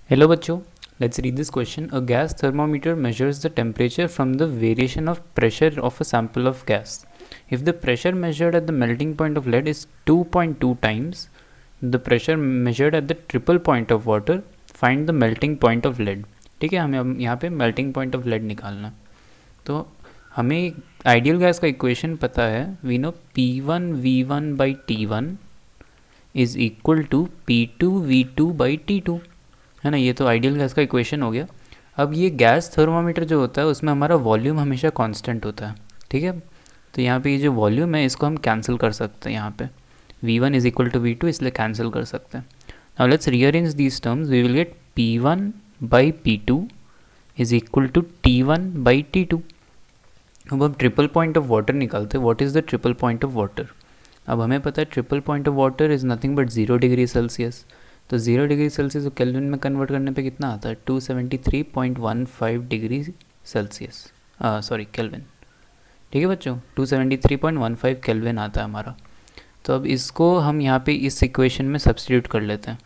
Hello बच्चों, let's read this question. A gas thermometer measures the temperature from the variation of pressure of a sample of gas. If the pressure measured at the melting point of lead is 2.2 times the pressure measured at the triple point of water, find the melting point of lead. ठीक है, हमें यहाँ पे melting point of lead निकालना. तो हमें ideal gas का equation पता है. We know P1 V1 by T1 is equal to P2 V2 by T2, है ना. ये तो आइडियल गैस का इक्वेशन हो गया. अब ये गैस थर्मामीटर जो होता है उसमें हमारा वॉल्यूम हमेशा कांस्टेंट होता है. ठीक है, तो यहाँ पे ये जो वॉल्यूम है इसको हम कैंसिल कर सकते हैं. यहाँ पे V1 is equal to V2, इसलिए कैंसिल कर सकते हैं. Now let's rearrange these terms. We will get P1 by P2 is equal to T1 by T2. अब हम ट्रिपल पॉइंट ऑफ वाटर निकालते हैं. What is the triple point of water? अब हमें पता है triple point of water is nothing but 0 degree Celsius. तो 0 degree Celsius को केल्विन में कन्वर्ट करने पे कितना आता है? 273.15 डिग्री सेल्सियस, सॉरी केल्विन. ठीक है बच्चों, 273.15 केल्विन आता है हमारा. तो अब इसको हम यहाँ पे इस इक्वेशन में सब्स्टिट्यूट कर लेते हैं.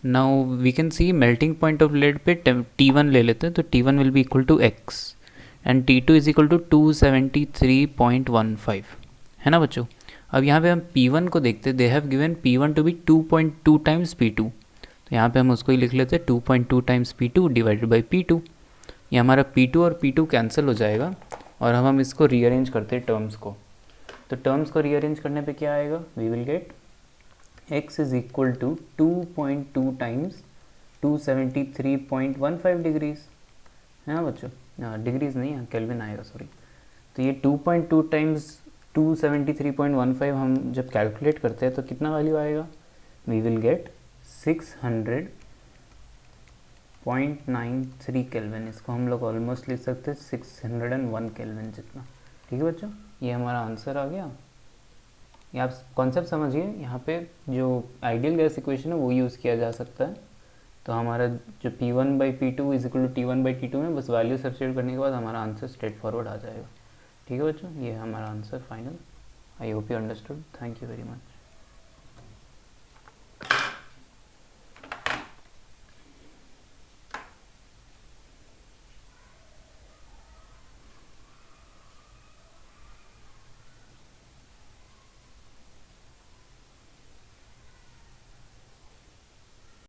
Now we can see melting point of lead पे T1 ले लेते हैं. तो T1 will be equal to x and T2 is equal to 273.15, है ना बच्चों. अब यहाँ पे हम P1 को देखते हैं. They have given P1 to be 2.2 times P2. तो यहाँ पे हम उसको ही लिख लेते हैं 2.2 times P2 divided by P2. ये हमारा P2 और P2 कैंसिल हो जाएगा और हम इसको रीअरेंज करते हैं टर्म्स को. तो टर्म्स को रीअरेंज करने पे क्या आएगा? We will get x is equal to 2.2 times 273.15 degrees, है ना बच्चों. डिग्रीज नहीं है, केल्विन आएगा, सॉरी. तो ये 2.2 टाइम्स 273.15 हम जब कैलकुलेट करते हैं तो कितना वैल्यू आएगा? We will get 600.93 Kelvin. इसको हम लोग ऑलमोस्ट लिख सकते हैं 601 केल्विन जितना. ठीक है बच्चों, ये हमारा आंसर आ गया. ये आप कॉन्सेप्ट समझिए. यहाँ पे जो आइडियल गैस इक्वेशन है वो यूज़ किया जा सकता है. तो हमारा जो P1 by P2 is equal to T1 by T2 में बस वैल्यू सब्स्टिट्यूट करने के बाद हमारा आंसर स्ट्रेट फॉरवर्ड आ जाएगा. ठीक है बच्चों, ये हमारा answer final. I hope you understood. Thank you very much.